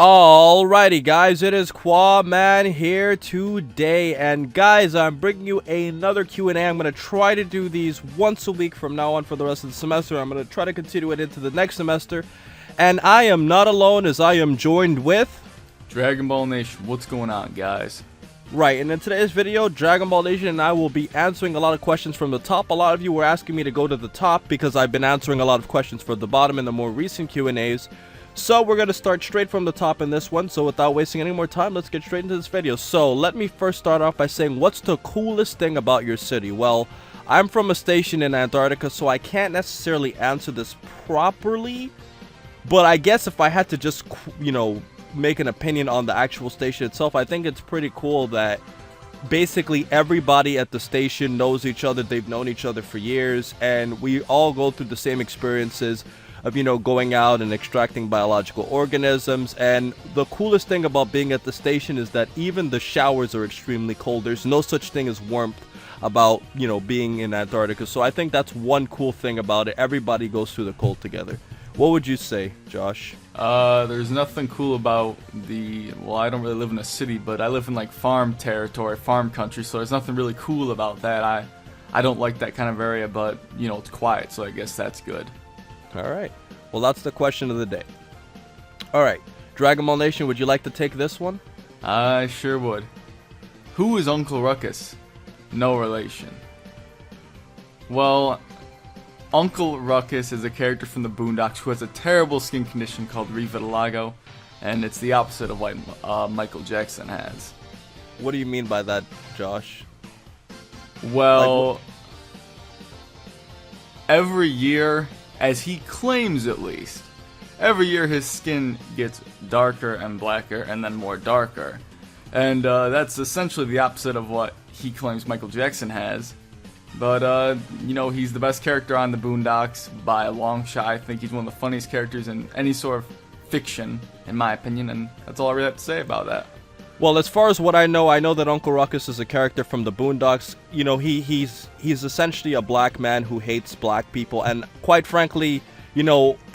Alrighty guys, it is Qaaman here today, and guys, I'm bringing you another Q&A. I'm going to try to do these once a week from now on for the rest of the semester. I'm going to try to continue it into the next semester, and I am not alone as I am joined with... Dragon Ball Nation. What's going on, guys? Right, and in today's video, Dragon Ball Nation and I will be answering a lot of questions from the top. A lot of you were asking me to go to the top because I've been answering a lot of questions for the bottom in the more recent Q&As. So we're going to start straight from the top in this one, so without wasting any more time, let's get straight into this video. So let me first start off by saying, what's the coolest thing about your city? Well, I'm from a station in Antarctica, so I can't necessarily answer this properly, but I guess if I had to just, make an opinion on the actual station itself, I think it's pretty cool that basically everybody at the station knows each other. They've known each other for years, and we all go through the same experiences of, going out and extracting biological organisms. And the coolest thing about being at the station is that even the showers are extremely cold. There's no such thing as warmth about, being in Antarctica. So I think that's one cool thing about it. Everybody goes through the cold together. What would you say, Josh? There's nothing cool about I don't really live in a city, but I live in like farm territory, farm country, so there's nothing really cool about that. I don't like that kind of area, but it's quiet, so I guess that's good. Alright, well that's the question of the day. Alright, Dragon Ball Nation, would you like to take this one? I sure would. Who is Uncle Ruckus? No relation. Well, Uncle Ruckus is a character from the Boondocks who has a terrible skin condition called revitiligo, and it's the opposite of what Michael Jackson has. What do you mean by that, Josh? Well, every year, as he claims at least, every year his skin gets darker and blacker and then more darker. And that's essentially the opposite of what he claims Michael Jackson has. But, he's the best character on the Boondocks by a long shot. I think he's one of the funniest characters in any sort of fiction, in my opinion, and that's all I really have to say about that. Well, as far as what I know that Uncle Ruckus is a character from the Boondocks. He's essentially a black man who hates black people, and quite frankly,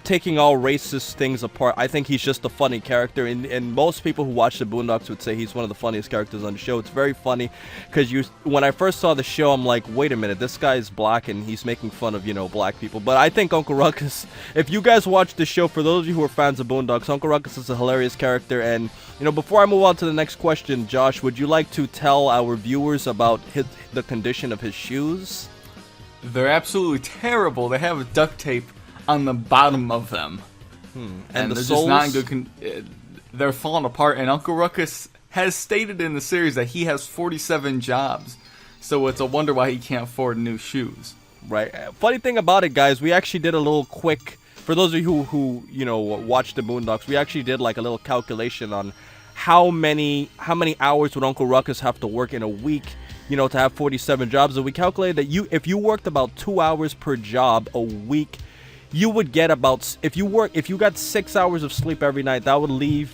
taking all racist things apart, I think he's just a funny character, and most people who watch the Boondocks would say he's one of the funniest characters on the show. It's very funny, because when I first saw the show, I'm like, wait a minute, this guy is black, and he's making fun of, black people. But I think Uncle Ruckus, if you guys watch the show, for those of you who are fans of Boondocks, Uncle Ruckus is a hilarious character. And, before I move on to the next question, Josh, would you like to tell our viewers about the condition of his shoes? They're absolutely terrible. They have duct tape on the bottom of them, and the they're soles? just not good. They're falling apart. And Uncle Ruckus has stated in the series that he has 47 jobs, so it's a wonder why he can't afford new shoes. Right. Funny thing about it, guys, we actually did a little quick, for those of you who watch the Boondocks, we actually did like a little calculation on how many hours would Uncle Ruckus have to work in a week, to have 47 jobs. And we calculated that if you worked about 2 hours per job a week, you would get about, if you got 6 hours of sleep every night, that would leave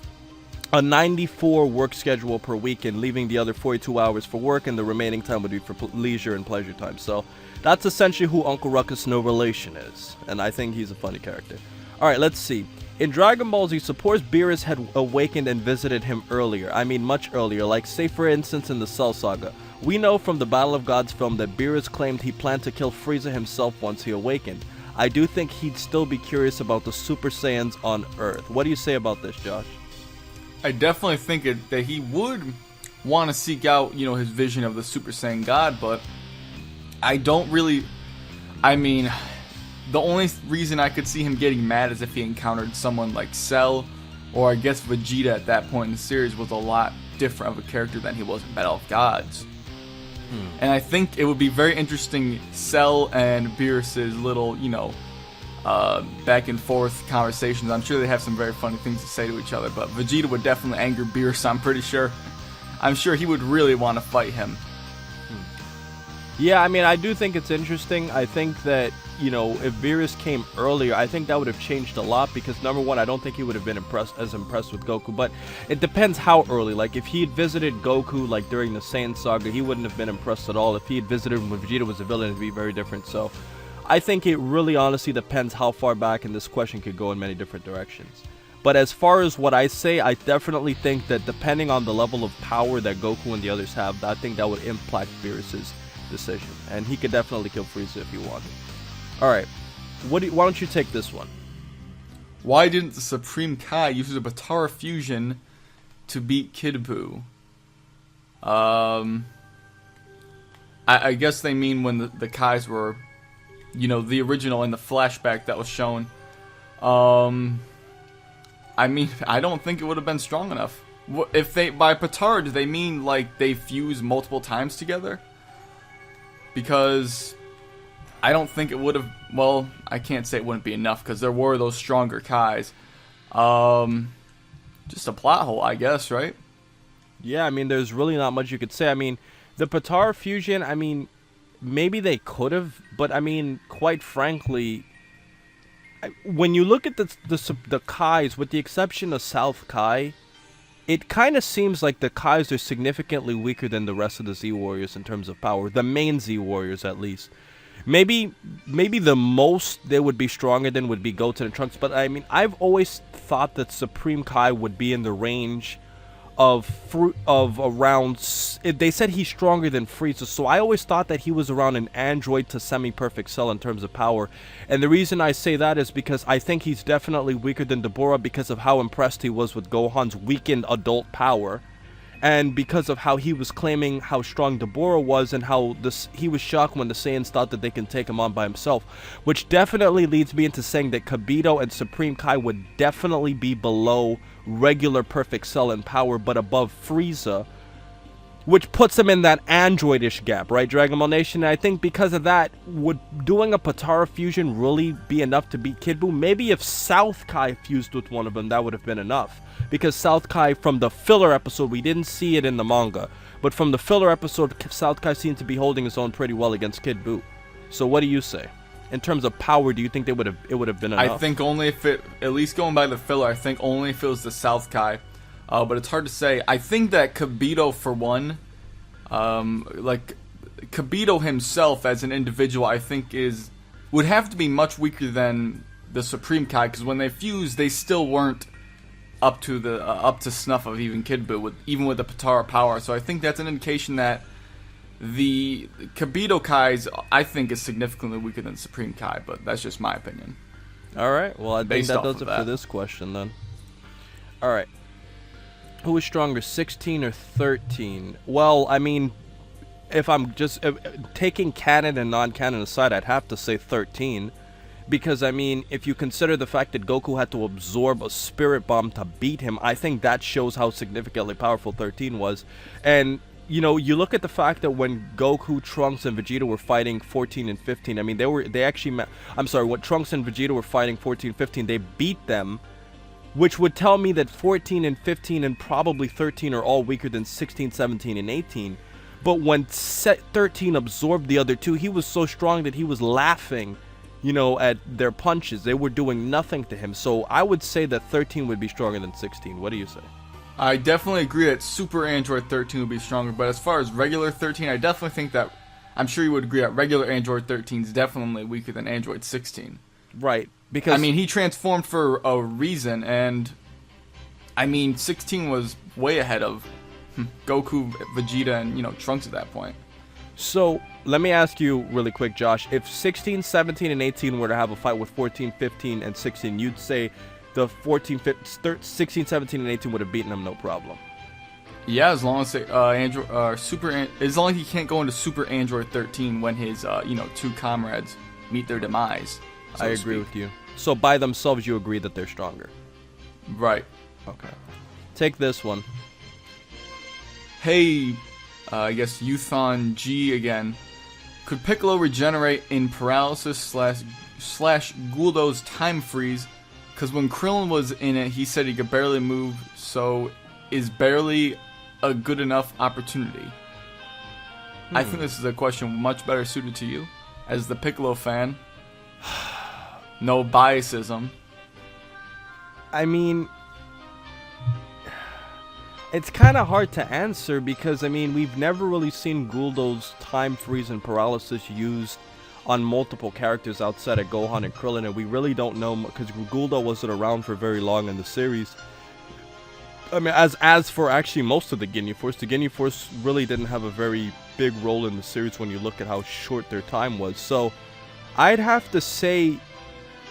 a 94 work schedule per week, and leaving the other 42 hours for work, and the remaining time would be for leisure and pleasure time. So that's essentially who Uncle Ruckus no relation is, and I think he's a funny character. Alright, let's see. In Dragon Ball Z, suppose Beerus had awakened and visited him earlier. I mean much earlier, like say for instance in the Cell Saga. We know from the Battle of Gods film that Beerus claimed he planned to kill Frieza himself once he awakened. I do think he'd still be curious about the Super Saiyans on Earth. What do you say about this, Josh? I definitely think that he would want to seek out, his vision of the Super Saiyan God, but I don't really... I mean, the only reason I could see him getting mad is if he encountered someone like Cell, or I guess Vegeta at that point in the series was a lot different of a character than he was in Battle of Gods. And I think it would be very interesting, Cell and Beerus' little, back and forth conversations. I'm sure they have some very funny things to say to each other, but Vegeta would definitely anger Beerus, I'm pretty sure. I'm sure he would really want to fight him. Yeah, I mean, I do think it's interesting. I think that, if Beerus came earlier, I think that would have changed a lot, because number one, I don't think he would have been as impressed with Goku, but it depends how early. Like, if he had visited Goku, like, during the Saiyan Saga, he wouldn't have been impressed at all. If he had visited him when Vegeta was a villain, it'd be very different. So, I think it really honestly depends how far back, and this question could go in many different directions. But as far as what I say, I definitely think that depending on the level of power that Goku and the others have, I think that would impact Beerus' decision. And he could definitely kill Frieza if he wanted. Alright, why don't you take this one? Why didn't the Supreme Kai use a Potara fusion to beat Kid Buu? I guess they mean when the Kais were, the original in the flashback that was shown. I mean, I don't think it would have been strong enough. If by Potara, do they mean like they fuse multiple times together? Because I don't think it would have. Well, I can't say it wouldn't be enough because there were those stronger Kais. Just a plot hole, I guess, right? Yeah, I mean, there's really not much you could say. I mean, the Potara fusion, I mean, maybe they could have, but I mean, quite frankly, when you look at the Kais, with the exception of South Kai, it kind of seems like the Kais are significantly weaker than the rest of the Z Warriors in terms of power. The main Z Warriors, at least. Maybe the most they would be stronger than would be Goten and Trunks. But I mean, I've always thought that Supreme Kai would be in the range of around. They said he's stronger than Frieza, so I always thought that he was around an android to semi-perfect cell in terms of power. And the reason I say that is because I think he's definitely weaker than Deborah because of how impressed he was with Gohan's weakened adult power, and because of how he was claiming how strong Deborah was, and how he was shocked when the Saiyans thought that they can take him on by himself, which definitely leads me into saying that Kibito and Supreme Kai would definitely be below regular perfect cell in power, but above Frieza, which puts him in that androidish gap, right, Dragon Ball Nation? And I think because of that, would doing a Potara fusion really be enough to beat Kid Buu? Maybe if South Kai fused with one of them, that would have been enough. Because South Kai, from the filler episode, we didn't see it in the manga, but from the filler episode, South Kai seemed to be holding his own pretty well against Kid Buu. So what do you say? In terms of power, do you think it would have been enough? I think only if it, at least going by the filler, I think only if it was the South Kai. But it's hard to say. I think that Kibito, for one, like Kibito himself as an individual, I think would have to be much weaker than the Supreme Kai, because when they fused, they still weren't up to snuff of even Kid Buu, even with the Potara power. So I think that's an indication that the Kibito Kai's, I think, is significantly weaker than Supreme Kai, but that's just my opinion. Alright, well, I think that does it for this question, then. Alright. Who is stronger, 16 or 13? Well, I mean, if I'm just taking canon and non-canon aside, I'd have to say 13. Because, I mean, if you consider the fact that Goku had to absorb a spirit bomb to beat him, I think that shows how significantly powerful 13 was. And you look at the fact that when Goku, Trunks, and Vegeta were fighting 14 and 15, I mean, when Trunks and Vegeta were fighting 14 and 15, they beat them, which would tell me that 14 and 15 and probably 13 are all weaker than 16, 17, and 18. But when 13 absorbed the other two, he was so strong that he was laughing, at their punches. They were doing nothing to him. So I would say that 13 would be stronger than 16. What do you say? I definitely agree that Super Android 13 would be stronger, but as far as regular 13, I definitely think that, I'm sure you would agree that regular Android 13 is definitely weaker than Android 16. Right, because... I mean, he transformed for a reason, and, I mean, 16 was way ahead of Goku, Vegeta, and, Trunks at that point. So, let me ask you really quick, Josh. If 16, 17, and 18 were to have a fight with 14, 15, and 16, you'd say the 16, 17, and 18 would have beaten him no problem. Yeah, as long as as long as he can't go into Super Android 13 when his two comrades meet their demise. I agree with you. So by themselves, you agree that they're stronger. Right. Okay. Take this one. Hey, I guess Youthon G again. Could Piccolo regenerate in paralysis slash Guldo's time freeze? Because when Krillin was in it, he said he could barely move, so is barely a good enough opportunity? I think this is a question much better suited to you, as the Piccolo fan. No biasism. I mean, it's kind of hard to answer because, I mean, we've never really seen Guldo's time freeze and paralysis used on multiple characters outside of Gohan and Krillin, and we really don't know because Guldo wasn't around for very long in the series. I mean, as for actually most of the Ginyu Force really didn't have a very big role in the series when you look at how short their time was. So I'd have to say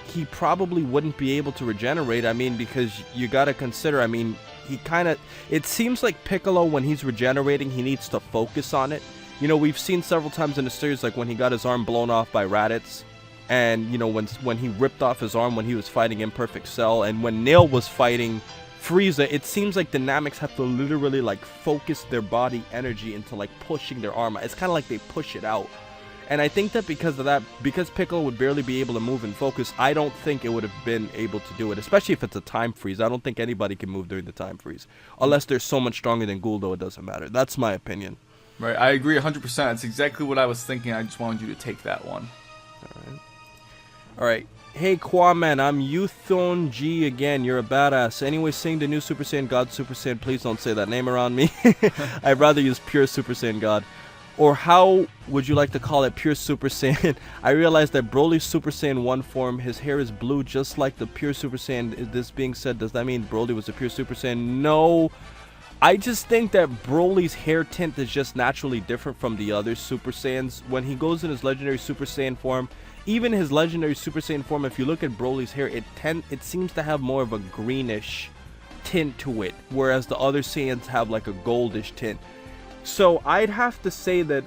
he probably wouldn't be able to regenerate. I mean, because you got to consider, I mean, it seems like Piccolo, when he's regenerating, he needs to focus on it. You know, we've seen several times in the series, like when he got his arm blown off by Raditz, and, you know, when he ripped off his arm when he was fighting Imperfect Cell, and when Nail was fighting Frieza, it seems like the Nameks have to literally, like, focus their body energy into, like, pushing their arm. It's kind of like they push it out. And I think that because of that, because Piccolo would barely be able to move and focus, I don't think it would have been able to do it, especially if it's a time freeze. I don't think anybody can move during the time freeze. Unless they're so much stronger than Guldo, it doesn't matter. That's my opinion. Right, I agree 100%. That's exactly what I was thinking. I just wanted you to take that one. Alright. Hey, Qaaman, I'm Yuthon G again. You're a badass. Anyway, sing the new Super Saiyan God Super Saiyan. Please don't say that name around me. I'd rather use pure Super Saiyan God. Or how would you like to call it, pure Super Saiyan? I realized that Broly's Super Saiyan 1 form, his hair is blue just like the pure Super Saiyan. This being said, does that mean Broly was a pure Super Saiyan? No. I just think that Broly's hair tint is just naturally different from the other Super Saiyans. When he goes in his legendary Super Saiyan form, even his legendary Super Saiyan form, if you look at Broly's hair, it seems to have more of a greenish tint to it, whereas the other Saiyans have like a goldish tint. So I'd have to say that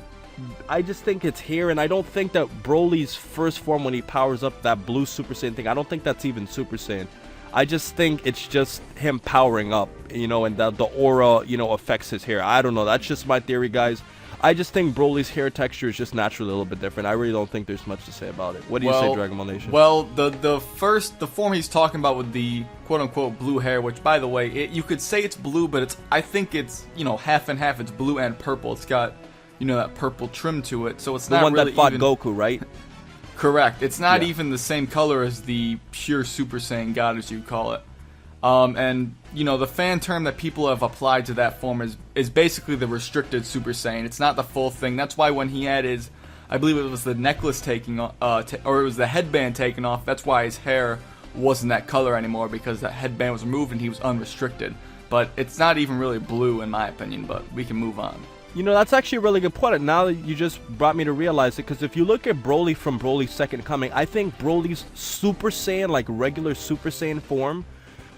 I just think it's hair, and I don't think that Broly's first form, when he powers up that blue Super Saiyan thing, I don't think that's even Super Saiyan. I just think it's just him powering up, you know, and the aura, you know, affects his hair. I don't know. That's just my theory, guys. I just think Broly's hair texture is just naturally a little bit different. I really don't think there's much to say about it. What do you say, Dragon Ball Nation? Well, the form he's talking about with the quote-unquote blue hair, which, by the way, you could say it's blue, but I think it's, you know, half and half. It's blue and purple. It's got, you know, that purple trim to it, so it's not really the one that fought Goku, right? Correct. It's not even the same color as the pure Super Saiyan God, as you call it. And, you know, the fan term that people have applied to that form is basically the restricted Super Saiyan. It's not the full thing. That's why when he had his, I believe it was the necklace taking off, or it was the headband taken off, that's why his hair wasn't that color anymore, because that headband was removed and he was unrestricted. But it's not even really blue, in my opinion, but we can move on. You know, that's actually a really good point. Now that you just brought me to realize it, because if you look at Broly from Broly's Second Coming, I think Broly's Super Saiyan, like regular Super Saiyan form,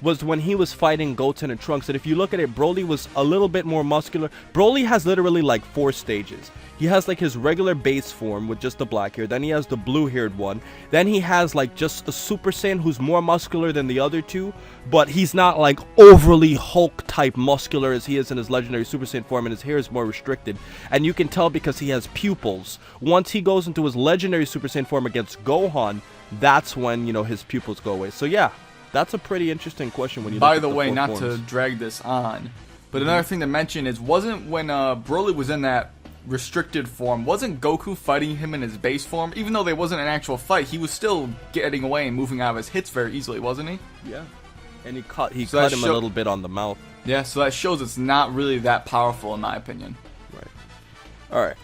was when he was fighting Goten and Trunks. And if you look at it, Broly was a little bit more muscular. Broly has literally like 4 stages. He has like his regular base form with just the black hair. Then he has the blue-haired one. Then he has like just a Super Saiyan who's more muscular than the other two, but he's not like overly Hulk-type muscular as he is in his legendary Super Saiyan form, and his hair is more restricted. And you can tell because he has pupils. Once he goes into his legendary Super Saiyan form against Gohan, that's when, you know, his pupils go away. So yeah, that's a pretty interesting question when you look at the 4 forms. By the way, not to drag this on, but another thing to mention is, wasn't when Broly was in that restricted form, wasn't Goku fighting him in his base form? Even though there wasn't an actual fight, he was still getting away and moving out of his hits very easily, wasn't he? Yeah. And he cut him a little bit on the mouth. Yeah, so that shows it's not really that powerful, in my opinion. Right. Alright.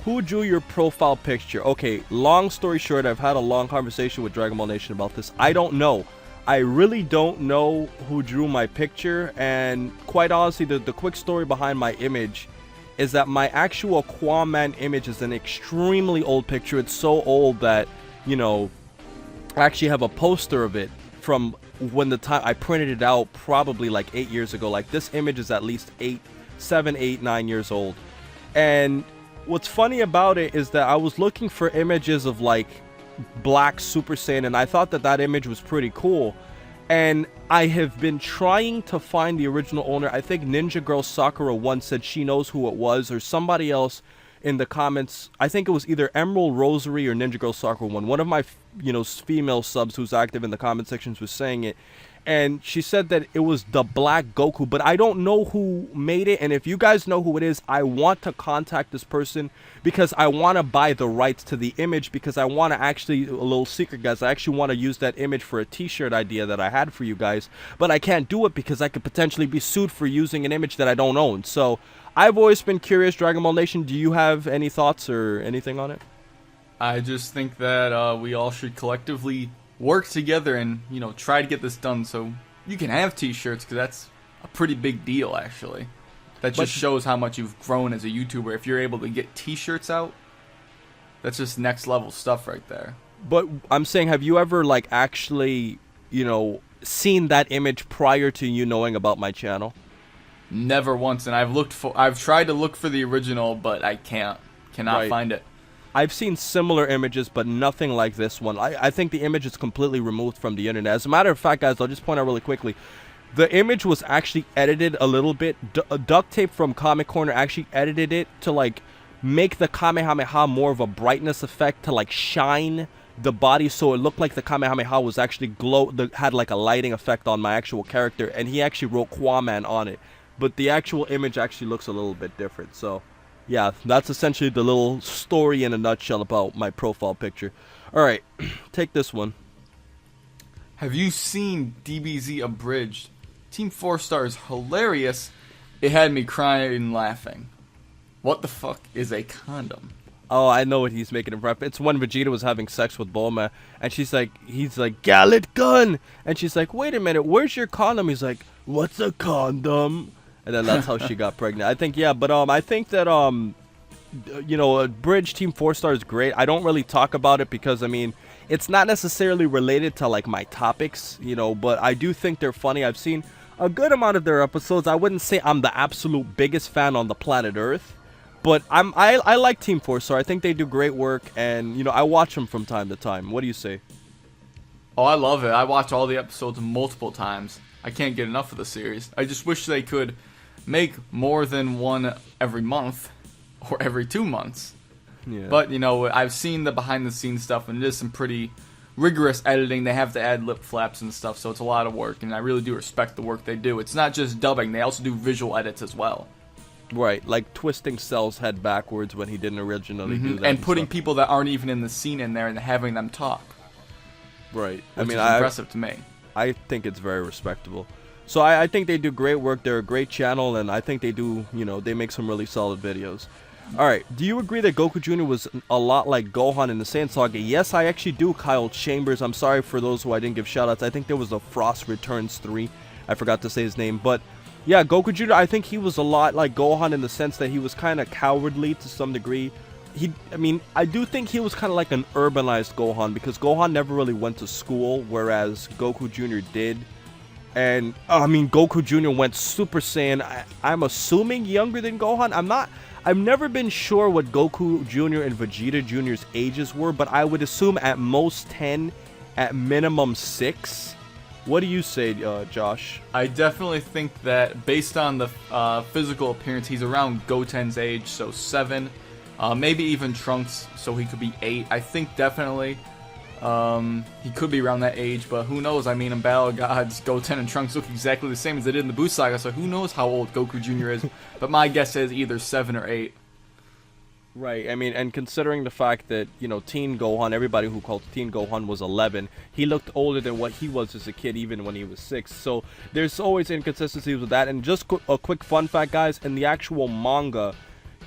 Who drew your profile picture? Okay, long story short, I've had a long conversation with Dragon Ball Nation about this. I don't know. I really don't know who drew my picture, and quite honestly, the quick story behind my image is that my actual Qaaman image is an extremely old picture. It's so old that, you know, I actually have a poster of it from when the time I printed it out, probably like 8 years ago. Like, this image is at least 7, 8, 9 years old. And what's funny about it is that I was looking for images of like black Super Saiyan, and I thought that image was pretty cool. And I have been trying to find the original owner. I think Ninja Girl Sakura once said she knows who it was, or somebody else in the comments. I think it was either Emerald Rosary or Ninja Girl Sakura one of my, you know, female subs who's active in the comment sections was saying it. And she said that it was the Black Goku, but I don't know who made it. And if you guys know who it is, I want to contact this person because I want to buy the rights to the image, because I want to actually, a little secret, guys, I actually want to use that image for a t-shirt idea that I had for you guys, but I can't do it because I could potentially be sued for using an image that I don't own. So I've always been curious, Dragon Ball Nation, do you have any thoughts or anything on it? I just think that we all should collectively work together and, you know, try to get this done so you can have t-shirts, because that's a pretty big deal, actually. That just shows how much you've grown as a YouTuber. If you're able to get t-shirts out, that's just next level stuff right there. But I'm saying, have you ever, like, actually, you know, seen that image prior to you knowing about my channel? Never once, and I've tried to look for the original, but I cannot find it. I've seen similar images, but nothing like this one. I think the image is completely removed from the internet. As a matter of fact, guys, I'll just point out really quickly, the image was actually edited a little bit. Duct Tape from Comic Corner actually edited it to, like, make the Kamehameha more of a brightness effect, to, like, shine the body so it looked like the Kamehameha was actually had like a lighting effect on my actual character, and he actually wrote Qaaman on it. But the actual image actually looks a little bit different. So yeah, that's essentially the little story in a nutshell about my profile picture. Alright, take this one. Have you seen DBZ Abridged? Team 4 Star is hilarious. It had me crying and laughing. What the fuck is a condom? Oh, I know what he's making a rep. It's when Vegeta was having sex with Bulma, and he's like, Gallet gun! And she's like, wait a minute, where's your condom? He's like, what's a condom? And then that's how she got pregnant. I think, yeah, but I think that, you know, Bridge Team 4 Star is great. I don't really talk about it because, I mean, it's not necessarily related to, like, my topics, you know, but I do think they're funny. I've seen a good amount of their episodes. I wouldn't say I'm the absolute biggest fan on the planet Earth, but I like Team 4 Star. I think they do great work, and, you know, I watch them from time to time. What do you say? Oh, I love it. I watch all the episodes multiple times. I can't get enough of the series. I just wish they could make more than one every month or every 2 months. Yeah. But, you know, I've seen the behind-the-scenes stuff, and it is some pretty rigorous editing. They have to add lip flaps and stuff, so it's a lot of work, and I really do respect the work they do. It's not just dubbing. They also do visual edits as well. Right, like twisting Cell's head backwards when he didn't originally do that. And putting people that aren't even in the scene in there and having them talk. Right. Which is impressive to me. I think it's very respectable. So I think they do great work. They're a great channel, and I think they do, you know, they make some really solid videos. Alright, do you agree that Goku Jr. was a lot like Gohan in the Saiyan Saga? Yes, I actually do, Kyle Chambers. I'm sorry for those who I didn't give shoutouts. I think there was a Frost Returns 3. I forgot to say his name, but yeah, Goku Jr., I think he was a lot like Gohan in the sense that he was kind of cowardly to some degree. I mean, I do think he was kind of like an urbanized Gohan, because Gohan never really went to school, whereas Goku Jr. did. And, I mean, Goku Jr. went Super Saiyan, I'm assuming younger than Gohan. I've never been sure what Goku Jr. and Vegeta Jr.'s ages were, but I would assume at most 10, at minimum 6. What do you say, Josh? I definitely think that based on the physical appearance, he's around Goten's age, so 7. Maybe even Trunks, so he could be 8. I think definitely he could be around that age, but who knows? I mean, in Battle of Gods, Goten and Trunks look exactly the same as they did in the Buu Saga, so who knows how old Goku Jr. is. But my guess is either 7 or 8. Right, I mean, and considering the fact that, you know, Teen Gohan, everybody who called Teen Gohan was 11, he looked older than what he was as a kid, even when he was 6. So there's always inconsistencies with that. And just a quick fun fact, guys, in the actual manga,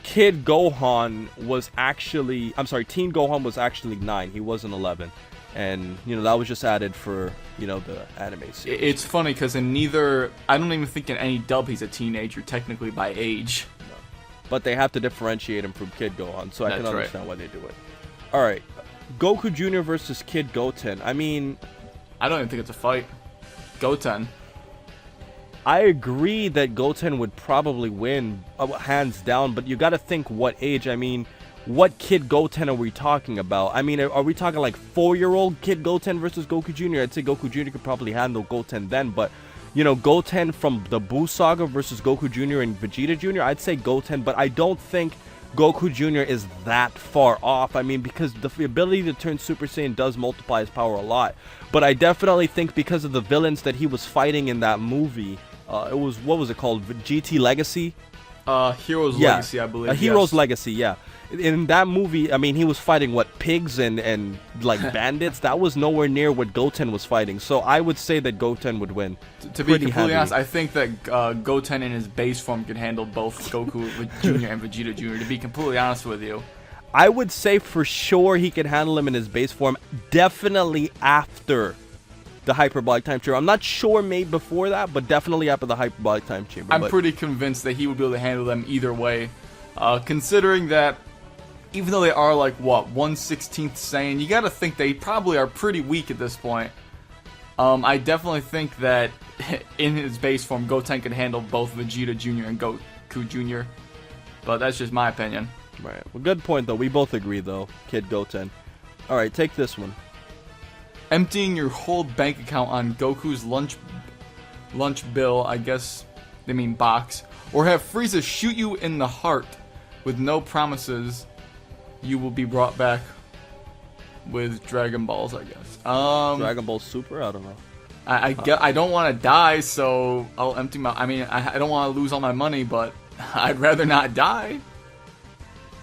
Kid Gohan was actually, I'm sorry, Teen Gohan was actually 9. He wasn't 11. And, you know, that was just added for, you know, the anime series. It's funny because in neither, I don't even think in any dub he's a teenager technically by age. No. But they have to differentiate him from Kid Gohan, so I can understand why they do it. Alright, Goku Jr. versus Kid Goten. I mean, I don't even think it's a fight. Goten. I agree that Goten would probably win, hands down, but you gotta think what age. I mean, what Kid Goten are we talking about? I mean, are we talking like 4-year-old Kid Goten versus Goku Jr.? I'd say Goku Jr. could probably handle Goten then, but, you know, Goten from the Buu Saga versus Goku Jr. and Vegeta Jr., I'd say Goten, but I don't think Goku Jr. is that far off. I mean, because the ability to turn Super Saiyan does multiply his power a lot, but I definitely think because of the villains that he was fighting in that movie, it was, what was it called? GT Legacy? Hero's Legacy, I believe. Hero's Legacy, yeah. In that movie, I mean, he was fighting, what, pigs and like, bandits? That was nowhere near what Goten was fighting. So I would say that Goten would win. To be completely honest, I think that Goten in his base form could handle both Goku Jr. and Vegeta Jr., to be completely honest with you. I would say for sure he can handle him in his base form. Definitely after the hyperbolic time chamber. I'm not sure maybe before that, but definitely after the hyperbolic time chamber. I'm pretty convinced that he would be able to handle them either way. Considering that even though they are like, what, 1/16th Saiyan, you gotta think they probably are pretty weak at this point. I definitely think that in his base form, Goten can handle both Vegeta Jr. and Goku Jr. But that's just my opinion. Right. Well, good point, though. We both agree, though, Kid Goten. Alright, take this one. Emptying your whole bank account on Goku's lunch bill, I guess they mean box, or have Frieza shoot you in the heart with no promises you will be brought back with Dragon Balls, I guess. Dragon Ball Super? I don't know. I don't want to die, so I'll empty my... I mean, I don't want to lose all my money, but I'd rather not die.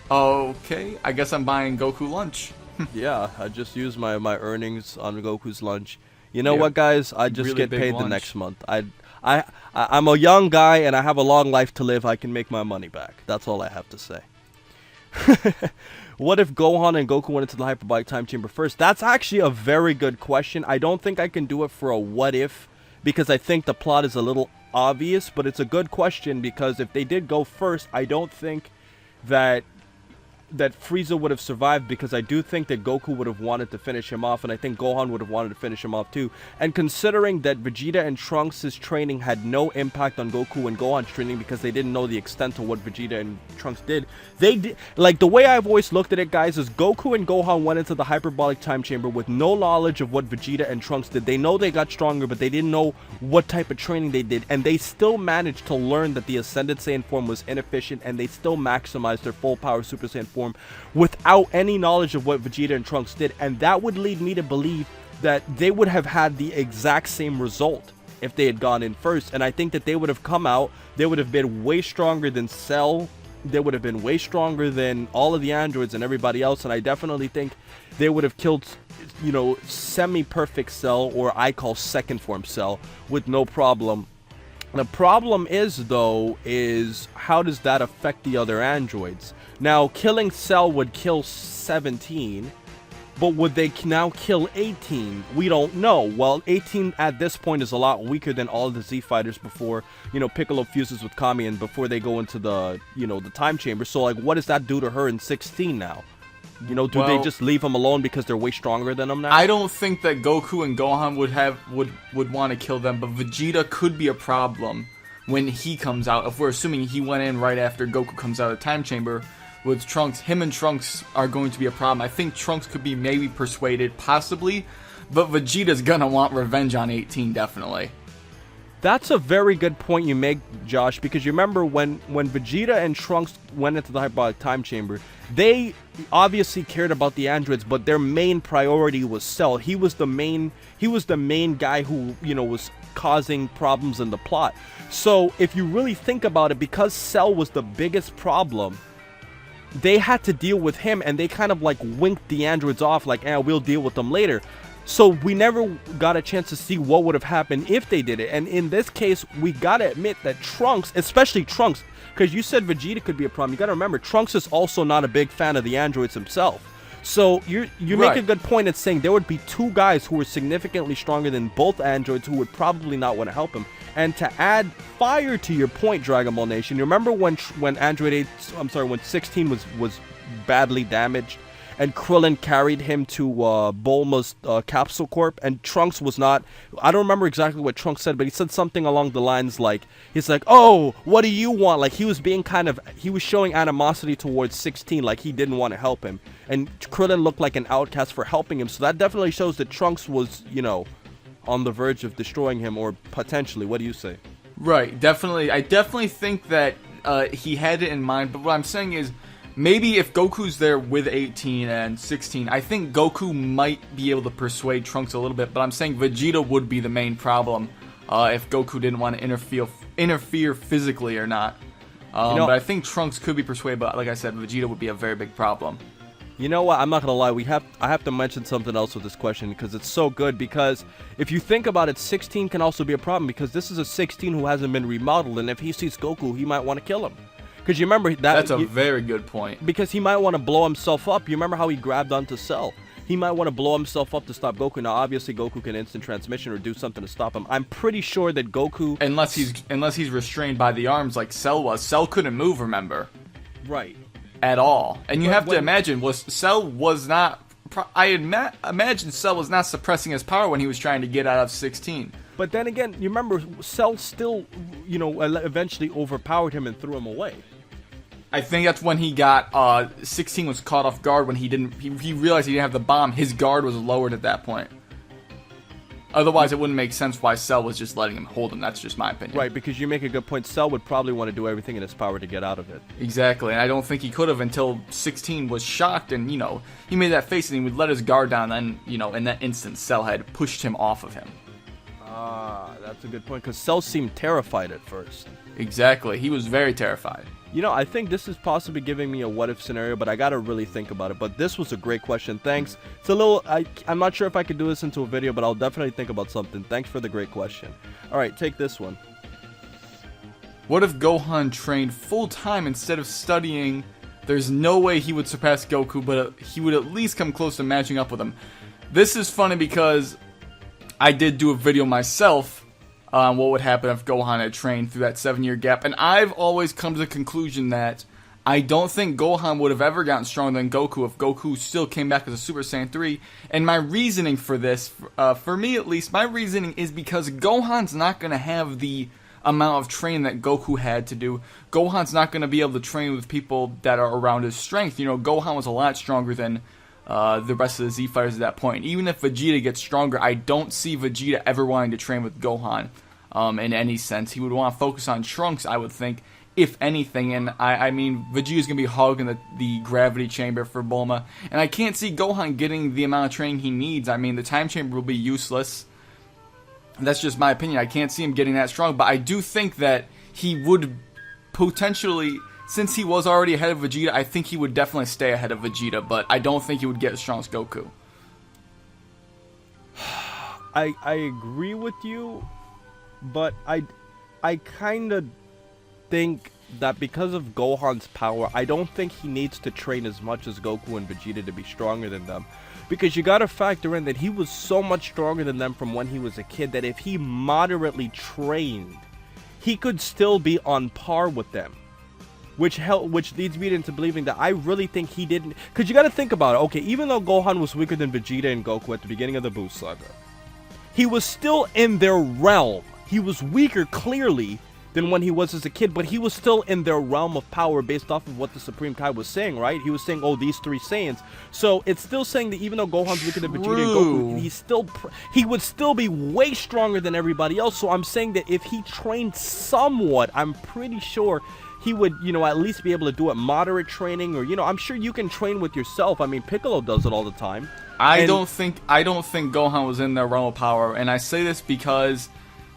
Okay, I guess I'm buying Goku Lunch. Yeah, I just used my earnings on Goku's Lunch. You know what, guys? I just really get paid lunch. the next month. I'm a young guy, and I have a long life to live. I can make my money back. That's all I have to say. What if Gohan and Goku went into the hyperbolic time chamber first? That's actually a very good question. I don't think I can do it for a what if, because I think the plot is a little obvious, but it's a good question because if they did go first, I don't think that Frieza would have survived, because I do think that Goku would have wanted to finish him off, and I think Gohan would have wanted to finish him off too. And considering that Vegeta and Trunks' training had no impact on Goku and Gohan's training because they didn't know the extent of what Vegeta and Trunks did, like, the way I've always looked at it, guys, is Goku and Gohan went into the hyperbolic time chamber with no knowledge of what Vegeta and Trunks did. They know they got stronger, but they didn't know what type of training they did, and they still managed to learn that the Ascended Saiyan form was inefficient, and they still maximized their full power Super Saiyan form without any knowledge of what Vegeta and Trunks did. And that would lead me to believe that they would have had the exact same result if they had gone in first. And I think that they would have come out, they would have been way stronger than Cell, they would have been way stronger than all of the androids and everybody else, and I definitely think they would have killed, you know, semi-perfect Cell, or I call second form Cell, with no problem. The problem is, though, is how does that affect the other androids? Now, killing Cell would kill 17, but would they now kill 18? We don't know. Well, 18 at this point is a lot weaker than all the Z fighters before, you know, Piccolo fuses with Kami and before they go into the, you know, the time chamber. So, like, what does that do to her in 16 now? You know, do they just leave him alone because they're way stronger than him now? I don't think that Goku and Gohan would want to kill them, but Vegeta could be a problem when he comes out. If we're assuming he went in right after Goku comes out of the time chamber with Trunks, him and Trunks are going to be a problem. I think Trunks could be maybe persuaded, possibly, but Vegeta's gonna want revenge on 18, definitely. That's a very good point you make, Josh, because you remember when Vegeta and Trunks went into the hyperbolic time chamber, they obviously cared about the androids, but their main priority was Cell. He was the main guy who, you know, was causing problems in the plot. So if you really think about it, because Cell was the biggest problem, they had to deal with him, and they kind of like winked the androids off, like, we'll deal with them later. So we never got a chance to see what would have happened if they did it. And in this case, we gotta admit that Trunks, especially Trunks, because you said Vegeta could be a problem, you gotta remember, Trunks is also not a big fan of the androids himself. So you make a good point in saying there would be two guys who were significantly stronger than both androids who would probably not want to help him. And to add fire to your point, Dragon Ball Nation, you remember when when 16 was badly damaged, and Krillin carried him to Bulma's Capsule Corp, and Trunks was not... I don't remember exactly what Trunks said, but he said something along the lines like, he's like, oh, what do you want? Like, he was being he was showing animosity towards 16, like he didn't want to help him. And Krillin looked like an outcast for helping him, so that definitely shows that Trunks was, you know, on the verge of destroying him, or potentially. What do you say? Right, definitely. I definitely think that he had it in mind, but what I'm saying is, maybe if Goku's there with 18 and 16, I think Goku might be able to persuade Trunks a little bit, but I'm saying Vegeta would be the main problem if Goku didn't want to interfere physically or not. But I think Trunks could be persuaded, but like I said, Vegeta would be a very big problem. You know what? I'm not gonna lie. I have to mention something else with this question because it's so good. Because if you think about it, 16 can also be a problem because this is a 16 who hasn't been remodeled, and if he sees Goku, he might want to kill him. Because you remember that. That's a very good point. Because he might want to blow himself up. You remember how he grabbed onto Cell? He might want to blow himself up to stop Goku. Now, obviously, Goku can instant transmission or do something to stop him. I'm pretty sure that Goku, unless he's restrained by the arms like Cell was. Cell couldn't move. Remember? Right. At all. And you have to imagine, Cell was not. I imagine Cell was not suppressing his power when he was trying to get out of 16. But then again, you remember Cell still, eventually overpowered him and threw him away. I think that's when he got 16 was caught off guard when he realized he didn't have the bomb. His guard was lowered at that point. Otherwise, it wouldn't make sense why Cell was just letting him hold him. That's just my opinion. Right, because you make a good point. Cell would probably want to do everything in his power to get out of it. Exactly, and I don't think he could have until 16 was shocked and, he made that face and he would let his guard down. And then, in that instant, Cell had pushed him off of him. Ah, that's a good point, because Cell seemed terrified at first. Exactly, he was very terrified. I think this is possibly giving me a what-if scenario, but I gotta really think about it. But this was a great question. Thanks. It's a little... I'm not sure if I could do this into a video, but I'll definitely think about something. Thanks for the great question. Alright, take this one. What if Gohan trained full-time instead of studying? There's no way he would surpass Goku, but he would at least come close to matching up with him. This is funny because I did do a video myself on what would happen if Gohan had trained through that 7-year gap. And I've always come to the conclusion that I don't think Gohan would have ever gotten stronger than Goku if Goku still came back as a Super Saiyan 3. And my reasoning for this, for me at least, my reasoning is because Gohan's not going to have the amount of training that Goku had to do. Gohan's not going to be able to train with people that are around his strength. Gohan was a lot stronger than the rest of the Z fighters at that point. Even if Vegeta gets stronger, I don't see Vegeta ever wanting to train with Gohan in any sense. He would want to focus on Trunks, I would think, if anything. And I mean, Vegeta's going to be hogging the gravity chamber for Bulma. And I can't see Gohan getting the amount of training he needs. I mean, the time chamber will be useless. That's just my opinion. I can't see him getting that strong. But I do think that he would potentially... Since he was already ahead of Vegeta, I think he would definitely stay ahead of Vegeta, but I don't think he would get as strong as Goku. I agree with you, but I kind of think that because of Gohan's power, I don't think he needs to train as much as Goku and Vegeta to be stronger than them. Because you gotta factor in that he was so much stronger than them from when he was a kid that if he moderately trained, he could still be on par with them. Which leads me into believing that I really think he didn't... Because you got to think about it. Okay, even though Gohan was weaker than Vegeta and Goku at the beginning of the Buu Saga, he was still in their realm. He was weaker, clearly, than when he was as a kid, but he was still in their realm of power based off of what the Supreme Kai was saying, right? He was saying, oh, these 3 Saiyans. So it's still saying that even though Gohan's weaker than Vegeta and Goku, he would still be way stronger than everybody else. So I'm saying that if he trained somewhat, I'm pretty sure... he would, at least be able to do it moderate training, or, I'm sure you can train with yourself. I mean, Piccolo does it all the time. I don't think Gohan was in their realm of power, and I say this because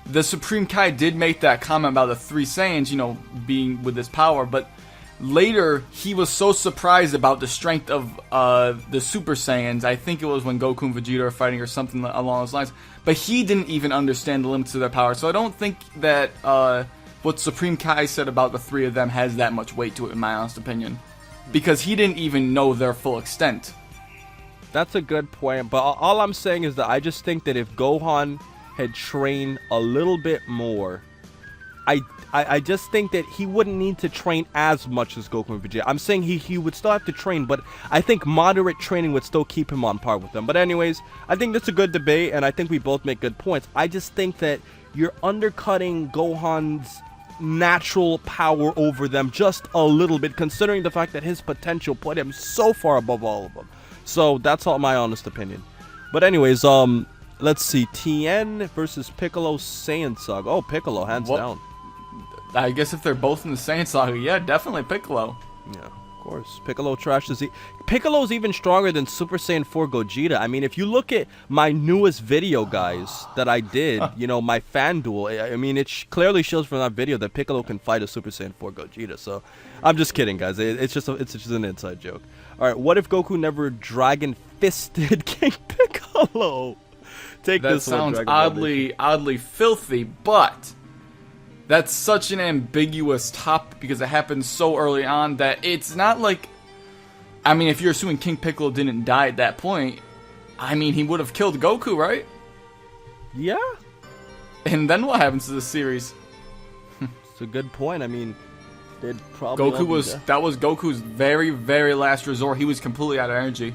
the Supreme Kai did make that comment about the 3 Saiyans, being with this power, but later he was so surprised about the strength of the Super Saiyans. I think it was when Goku and Vegeta are fighting or something along those lines, but he didn't even understand the limits of their power. So I don't think that what Supreme Kai said about the 3 of them has that much weight to it, in my honest opinion. Because he didn't even know their full extent. That's a good point, but all I'm saying is that I just think that if Gohan had trained a little bit more, I just think that he wouldn't need to train as much as Goku and Vegeta. I'm saying he would still have to train, but I think moderate training would still keep him on par with them. But anyways, I think that's a good debate, and I think we both make good points. I just think that you're undercutting Gohan's natural power over them just a little bit, considering the fact that his potential put him so far above all of them. So that's all my honest opinion. But anyways, let's see. Tien versus Piccolo Saiyan Saga. Oh, Piccolo, hands down. I guess if they're both in the Saiyan Saga, yeah, definitely Piccolo. Yeah, of course. Piccolo trashes. Piccolo's even stronger than Super Saiyan 4 Gogeta. I mean, if you look at my newest video, guys, that I did, my fan duel, I mean, it clearly shows from that video that Piccolo can fight a Super Saiyan 4 Gogeta. So, I'm just kidding, guys. It's just an inside joke. All right, what if Goku never Dragon Fisted King Piccolo? Take that this one. That sounds oddly filthy, but that's such an ambiguous topic because it happened so early on that it's not like, I mean, if you're assuming King Piccolo didn't die at that point, I mean, he would have killed Goku, right? Yeah. And then what happens to the series? It's a good point. I mean, they'd probably that was Goku's very, very last resort. He was completely out of energy.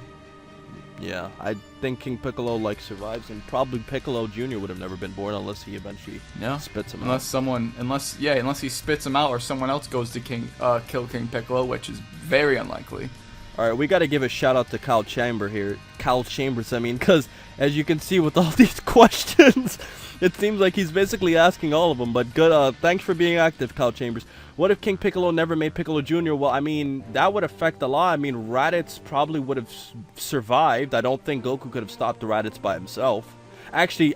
Yeah, I think King Piccolo like survives, and probably Piccolo Jr. would have never been born unless he eventually spits him out. Unless he spits him out, or someone else goes to kill King Piccolo, which is very unlikely. All right, we got to give a shout out to Kyle Chambers, I mean, because as you can see with all these questions, it seems like he's basically asking all of them. But good, thanks for being active, Kyle Chambers. What if King Piccolo never made Piccolo Jr.? Well, I mean, that would affect a lot. I mean, Raditz probably would have survived. I don't think Goku could have stopped the Raditz by himself. Actually,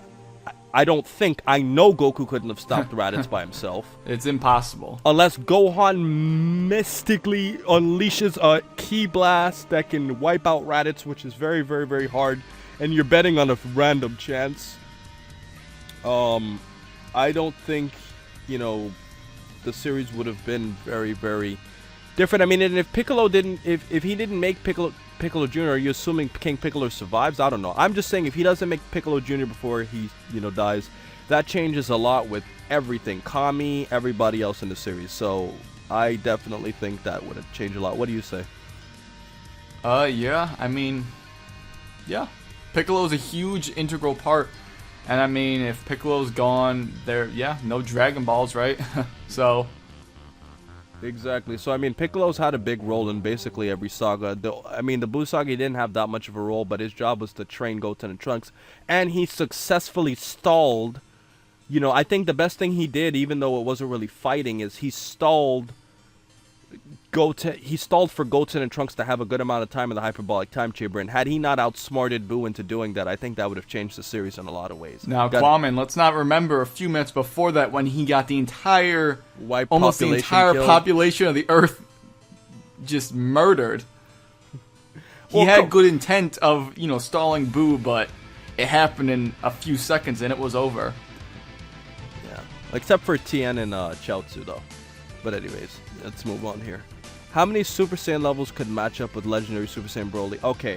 I know Goku couldn't have stopped the Raditz by himself. It's impossible. Unless Gohan mystically unleashes a Ki Blast that can wipe out Raditz, which is very, very, very hard. And you're betting on a random chance. I don't think, the series would have been very, very different. I mean, and if Piccolo didn't, if he didn't make Piccolo Jr., are you assuming King Piccolo survives? I don't know. I'm just saying if he doesn't make Piccolo Jr. before he, dies, that changes a lot with everything. Kami, everybody else in the series. So I definitely think that would have changed a lot. What do you say? Yeah. I mean, yeah. Piccolo's a huge integral part. And I mean, if Piccolo's gone, no Dragon Balls, right? So. Exactly. So, I mean, Piccolo's had a big role in basically every saga. The Buu saga didn't have that much of a role, but his job was to train Goten and Trunks. And he successfully stalled. I think the best thing he did, even though it wasn't really fighting, is he stalled for Goten and Trunks to have a good amount of time in the hyperbolic time chamber, and had he not outsmarted Buu into doing that, I think that would have changed the series in a lot of ways. Now, Qaaman, let's not remember a few minutes before that when he got the entire population of the Earth just murdered. He had good intent of, stalling Buu, but it happened in a few seconds and it was over. Yeah, except for Tien and Chaozu, though. But anyways, let's move on here. How many Super Saiyan levels could match up with legendary Super Saiyan Broly? Okay,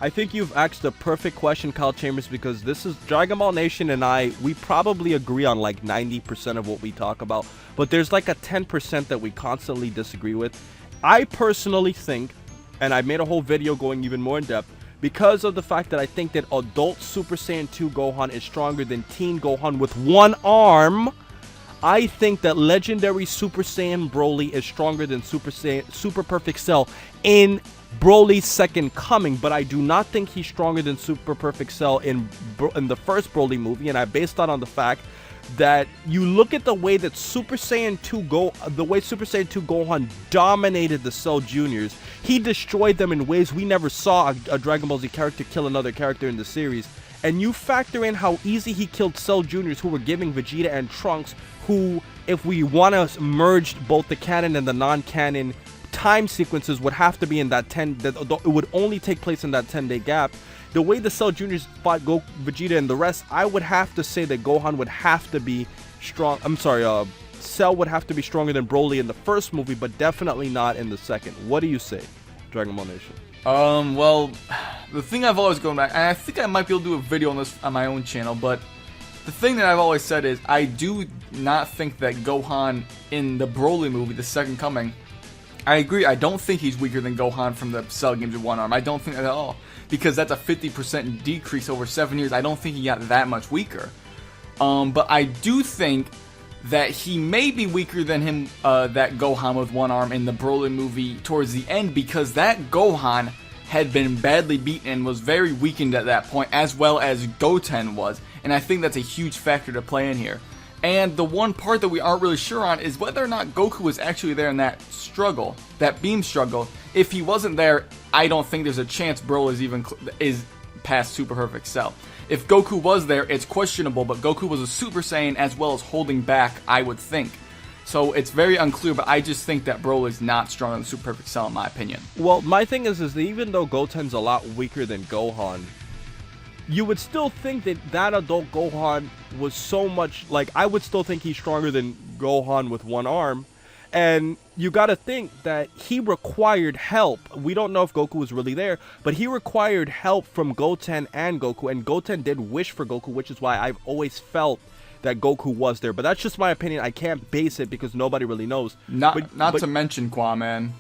I think you've asked the perfect question, Kyle Chambers, because this is Dragon Ball Nation and we probably agree on like 90% of what we talk about, but there's like a 10% that we constantly disagree with. I personally think, and I made a whole video going even more in depth, because of the fact that I think that adult Super Saiyan 2 Gohan is stronger than teen Gohan with one arm. I think that legendary Super Saiyan Broly is stronger than Super Perfect Cell in Broly's second coming, but I do not think he's stronger than Super Perfect Cell in the first Broly movie, and I based that on the fact that you look at the way that Super Saiyan 2 Gohan dominated the Cell Juniors. He destroyed them in ways we never saw a Dragon Ball Z character kill another character in the series. And you factor in how easy he killed Cell Juniors, who were giving Vegeta and Trunks, who, if we want to merge both the canon and the non-canon time sequences, would have to be in that it would only take place in that 10-day gap. The way the Cell Juniors fought Vegeta and the rest, I would have to say that Gohan would have to be strong. Cell would have to be stronger than Broly in the first movie, but definitely not in the second. What do you say, Dragon Ball Nation? Well, the thing I've always gone back, and I think I might be able to do a video on this on my own channel, but the thing that I've always said is I do not think that Gohan in the Broly movie, The Second Coming, I agree, I don't think he's weaker than Gohan from the Cell games with one arm. I don't think that at all, because that's a 50% decrease over 7 years. I don't think he got that much weaker. But I do think that he may be weaker than him, that Gohan with one arm in the Broly movie towards the end, because that Gohan had been badly beaten and was very weakened at that point, as well as Goten was. And I think that's a huge factor to play in here. And the one part that we aren't really sure on is whether or not Goku was actually there in that struggle, that beam struggle. If he wasn't there, I don't think there's a chance Broly is past Super Perfect Cell. If Goku was there, it's questionable, but Goku was a Super Saiyan as well as holding back, I would think. So it's very unclear, but I just think that Broly's not stronger than Super Perfect Cell in my opinion. Well, my thing is that even though Goten's a lot weaker than Gohan, you would still think that adult Gohan was so much, like, I would still think he's stronger than Gohan with one arm. And you gotta think that he required help. We don't know if Goku was really there, but he required help from Goten and Goku. And Goten did wish for Goku, which is why I've always felt that Goku was there. But that's just my opinion. I can't base it because nobody really knows. Not to mention, Qaaman,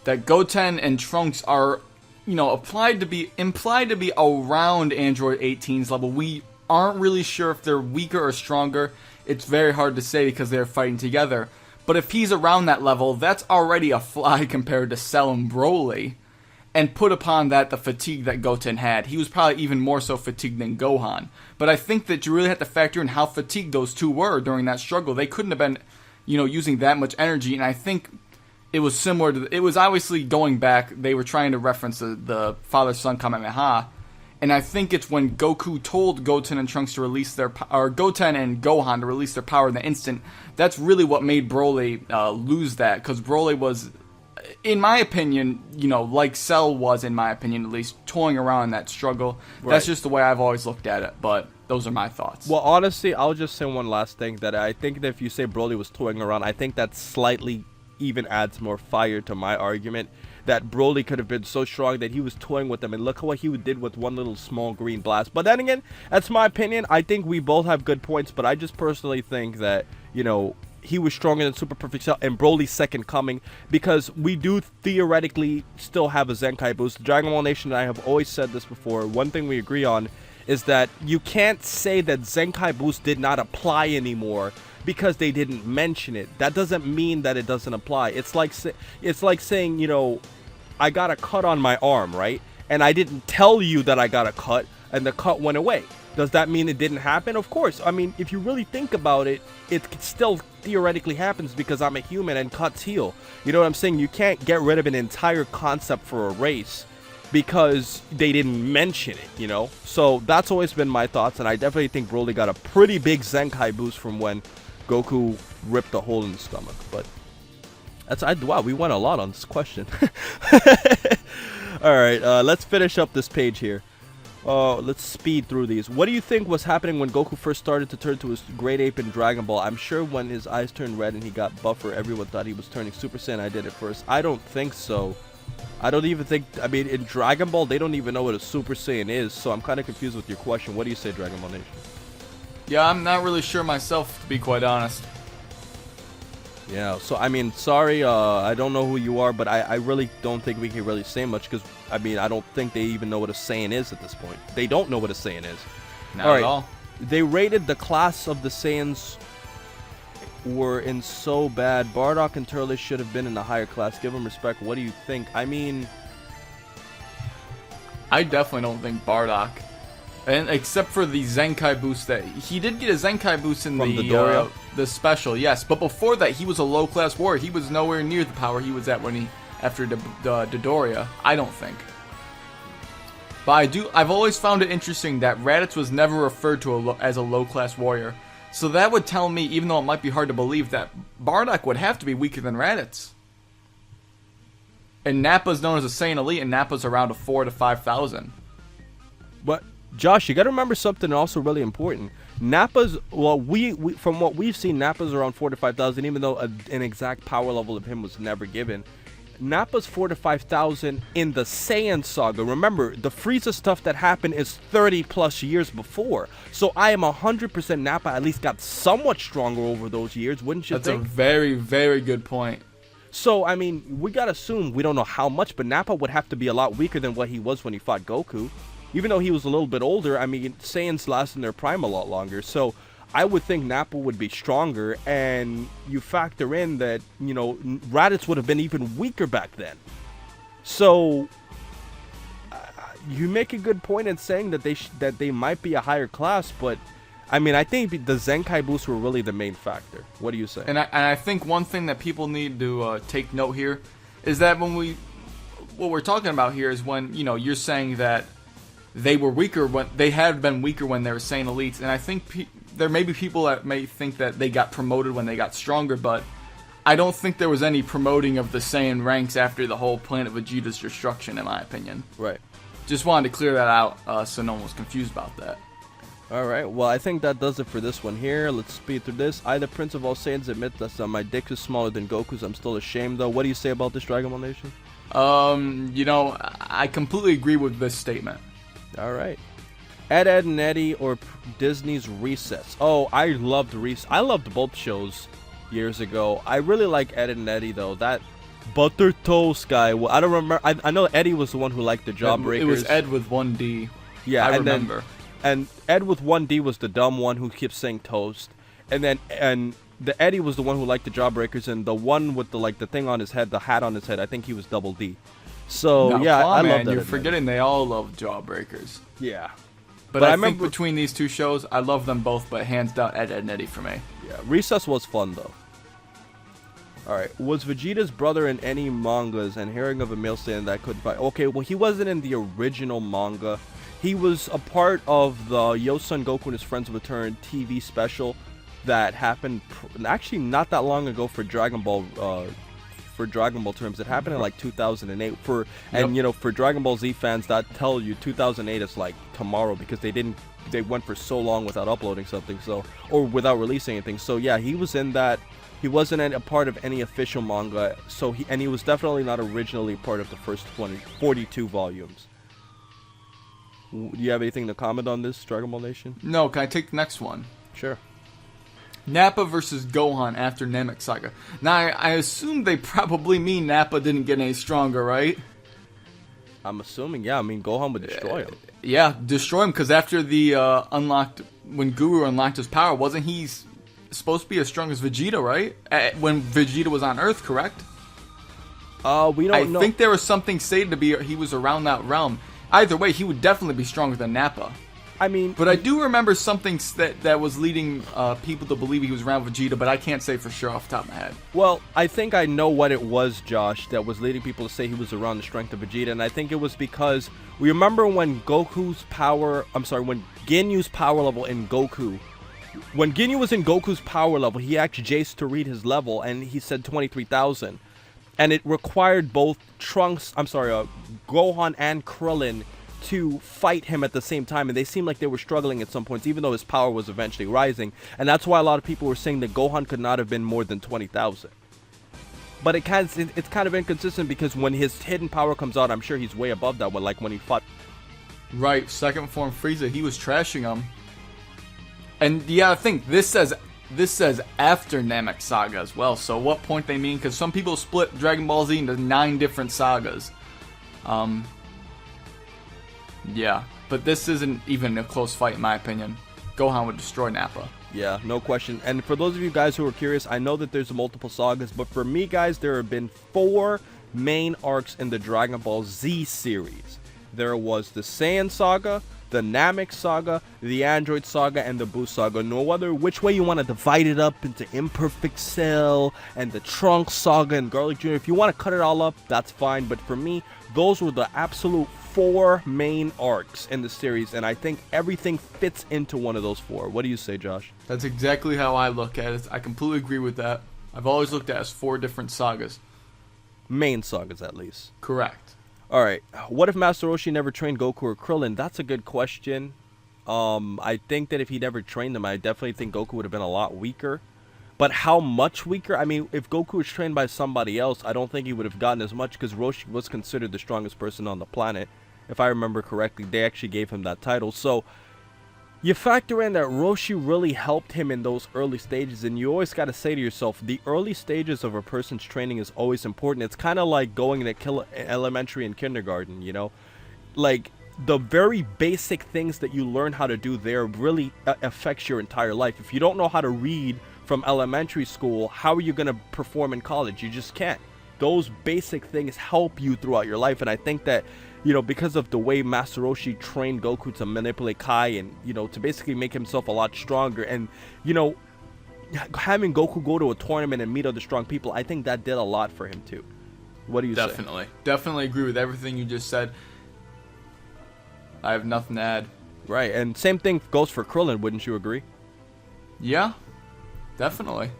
that Goten and Trunks are, you know, implied to be around Android 18's level. We aren't really sure if they're weaker or stronger. It's very hard to say because they're fighting together. But if he's around that level, that's already a fly compared to Cell and Broly. And put upon that the fatigue that Goten had. He was probably even more so fatigued than Gohan. But I think that you really have to factor in how fatigued those two were during that struggle. They couldn't have been, you know, using that much energy. And I think it was similar to... It was obviously going back. They were trying to reference the father-son Kamehameha. And I think it's when Goku told Goten and Trunks to release their... Or Goten and Gohan to release their power in the instant. That's really what made Broly lose that. Because Broly was, in my opinion, you know, like Cell was, in my opinion at least, toying around in that struggle. Right. That's just the way I've always looked at it. But those are my thoughts. Well, honestly, I'll just say one last thing. That I think that if you say Broly was toying around, I think that slightly even adds more fire to my argument. That Broly could have been so strong that he was toying with them, and look at what he did with one little small green blast. But then again, that's my opinion. I think we both have good points, but I just personally think that, you know, he was stronger than Super Perfect Cell and Broly's second coming, because we do theoretically still have a Zenkai boost. Dragon Ball Nation and I have always said this before. One thing we agree on is that you can't say that Zenkai boost did not apply anymore because they didn't mention it. That doesn't mean that it doesn't apply. It's like saying, you know, I got a cut on my arm, right? And I didn't tell you that I got a cut, and the cut went away. Does that mean it didn't happen? Of course. I mean, if you really think about it, it still theoretically happens because I'm a human and cuts heal. You know what I'm saying? You can't get rid of an entire concept for a race because they didn't mention it, you know? So that's always been my thoughts, and I definitely think Broly got a pretty big Zenkai boost from when Goku ripped a hole in his stomach. But wow, we went a lot on this question. Alright, let's finish up this page here. Let's speed through these. What do you think was happening when Goku first started to turn to his Great Ape in Dragon Ball? I'm sure when his eyes turned red and he got buffer, everyone thought he was turning Super Saiyan. I did it first. I don't think so. I don't even think... I mean, in Dragon Ball, they don't even know what a Super Saiyan is, so I'm kind of confused with your question. What do you say, Dragon Ball Nation? Yeah, I'm not really sure myself, to be quite honest. Yeah, so, I mean, sorry, I don't know who you are, but I really don't think we can really say much, because, I mean, I don't think they even know what a Saiyan is at this point. They don't know what a Saiyan is. Not at all. They rated the class of the Saiyans were in so bad. Bardock and Turles should have been in the higher class. Give them respect. What do you think? I mean... I definitely don't think Bardock... And except for the Zenkai boost that he did get a Zenkai boost in the special, yes. But before that, he was a low class warrior. He was nowhere near the power he was at when after Dodoria. I don't think. But I've always found it interesting that Raditz was never referred to as a low class warrior. So that would tell me, even though it might be hard to believe, that Bardock would have to be weaker than Raditz. And Nappa's known as a Saiyan Elite, and Nappa's around a 4,000 to 5,000. But Josh, you got to remember something also really important. Nappa's, well, we from what we've seen, Nappa's around 4,000 to 5,000, even though an exact power level of him was never given. Nappa's 4,000 to 5,000 in the Saiyan saga. Remember, the Frieza stuff that happened is 30 plus years before. So I am 100% Nappa at least got somewhat stronger over those years, wouldn't you think? That's a very, very good point. So, I mean, we got to assume, we don't know how much, but Nappa would have to be a lot weaker than what he was when he fought Goku. Even though he was a little bit older, I mean, Saiyans last in their prime a lot longer. So I would think Nappa would be stronger, and you factor in that, you know, Raditz would have been even weaker back then. So you make a good point in saying that they might be a higher class, but I mean, I think the Zenkai boosts were really the main factor. What do you say? And I think one thing that people need to take note here is that what we're talking about here is when, you know, you're saying that they were weaker when they had been weaker when they were Saiyan elites, and I think there may be people that may think that they got promoted when they got stronger, but I don't think there was any promoting of the Saiyan ranks after the whole Planet Vegeta's destruction, in my opinion. Right. Just wanted to clear that out so no one was confused about that. Alright, well, I think that does it for this one here. Let's speed through this. I, the Prince of All Saiyans, admit that my dick is smaller than Goku's. I'm still ashamed, though. What do you say about this, Dragon Ball Nation? You know, I completely agree with this statement. Alright. Ed, Edd and Eddy or Disney's Recess. Oh, I loved Recess. I loved both shows years ago. I really like Ed, Edd and Eddy, though. That butter toast guy. Well, I don't remember. I know Eddie was the one who liked the Jawbreakers. It was Ed with 1D. Yeah, I remember. And Ed with 1D was the dumb one who kept saying toast. And the Eddie was the one who liked the Jawbreakers, and the one with the thing on his head, the hat on his head, I think he was double D. So now, yeah, I love that. You're forgetting they all love Jawbreakers. Yeah. But I think between these two shows, I love them both, but hands down Ed, Edd and Eddy for me. Yeah, Recess was fun though. Alright, was Vegeta's brother in any mangas, and hearing of a male Saiyan that could fight? Okay, well he wasn't in the original manga. He was a part of the Yo-Son Goku and His Friends of Return TV special that happened actually not that long ago for Dragon Ball terms. It happened in like 2008 and you know, for Dragon Ball Z fans that tell you 2008 is like tomorrow, because they went for so long without uploading something, so, or without releasing anything. So yeah, he was in that. He wasn't a part of any official manga, so he was definitely not originally part of the first 42 volumes. Do you have anything to comment on this, Dragon Ball Nation? No, can I take the next one? Sure. Nappa versus Gohan after Namek Saga. Now, I assume they probably mean Nappa didn't get any stronger, right? I'm assuming, yeah. I mean, Gohan would destroy him. Yeah, destroy him, because after the when Guru unlocked his power, wasn't he supposed to be as strong as Vegeta, right? When Vegeta was on Earth, correct? We don't know. I think there was something stated to be he was around that realm. Either way, he would definitely be stronger than Nappa. I mean, but I do remember something that was leading people to believe he was around Vegeta, but I can't say for sure off the top of my head. Well, I think I know what it was, Josh, that was leading people to say he was around the strength of Vegeta, and I think it was because we remember when when Ginyu's power level in Goku, when Ginyu was in Goku's power level, he asked Jace to read his level, and he said 23,000. And it required both Gohan and Krillin to fight him at the same time, and they seemed like they were struggling at some points, even though his power was eventually rising. And that's why a lot of people were saying that Gohan could not have been more than 20,000. But it's kind of inconsistent, because when his hidden power comes out, I'm sure he's way above that one, like when he fought. Right, second form Frieza, he was trashing him. And yeah, I think this says after Namek Saga as well. So what point they mean? Because some people split Dragon Ball Z into 9 different sagas. Yeah, but this isn't even a close fight in my opinion. Gohan would destroy Nappa. Yeah, no question. And for those of you guys who are curious, I know that there's multiple sagas, but for me, guys, there have been 4 main arcs in the Dragon Ball Z series. There was the Saiyan Saga, the Namek Saga, the Android Saga, and the Buu Saga. No other which way you want to divide it up into Imperfect Cell and the Trunks Saga and Garlic Jr. If you want to cut it all up, that's fine. But for me, those were the absolute 4 main arcs in the series, and I think everything fits into one of those 4. What do you say, Josh? That's exactly how I look at it. I completely agree with that. I've always looked at it as 4 different sagas. Main sagas, at least. Correct. Alright, what if Master Roshi never trained Goku or Krillin? That's a good question. I think that if he never trained them, I definitely think Goku would have been a lot weaker. But how much weaker? I mean, if Goku was trained by somebody else, I don't think he would have gotten as much, because Roshi was considered the strongest person on the planet. If I remember correctly, they actually gave him that title. So, you factor in that Roshi really helped him in those early stages, and you always got to say to yourself, the early stages of a person's training is always important. It's kind of like going to elementary and kindergarten, you know? Like, the very basic things that you learn how to do there really affects your entire life. If you don't know how to read from elementary school, how are you going to perform in college? You just can't. Those basic things help you throughout your life, and I think that, you know, because of the way Master Roshi trained Goku to manipulate Kai and, you know, to basically make himself a lot stronger, and, you know, having Goku go to a tournament and meet other strong people, I think that did a lot for him too. What do you say? Definitely agree with everything you just said. I have nothing to add. Right, and same thing goes for Krillin, wouldn't you agree? Yeah, definitely.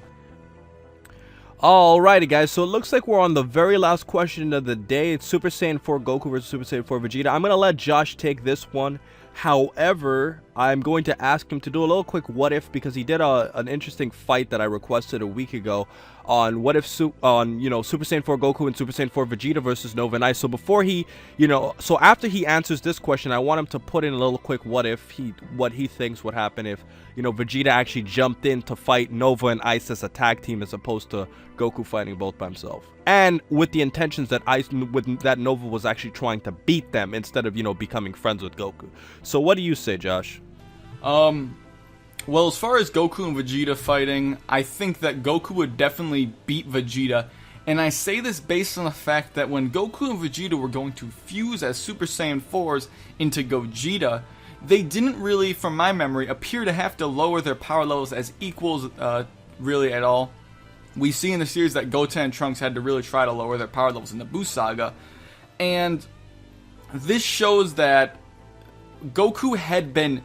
Alrighty guys, so it looks like we're on the very last question of the day. It's Super Saiyan 4 Goku versus Super Saiyan 4 Vegeta. I'm going to let Josh take this one. However, I'm going to ask him to do a little quick what if, because he did an interesting fight that I requested a week ago on what if Super Saiyan 4 Goku and Super Saiyan 4 Vegeta versus Nova and Ice. So before he, so after he answers this question, I want him to put in a little quick what he thinks would happen if, Vegeta actually jumped in to fight Nova and Ice as a tag team as opposed to Goku fighting both by himself. And with the intentions that Nova was actually trying to beat them instead of, becoming friends with Goku. So what do you say, Josh? Well, as far as Goku and Vegeta fighting, I think that Goku would definitely beat Vegeta. And I say this based on the fact that when Goku and Vegeta were going to fuse as Super Saiyan 4s into Gogeta, they didn't really, from my memory, appear to have to lower their power levels as equals, really at all. We see in the series that Goten and Trunks had to really try to lower their power levels in the Buu Saga. And this shows that Goku had been,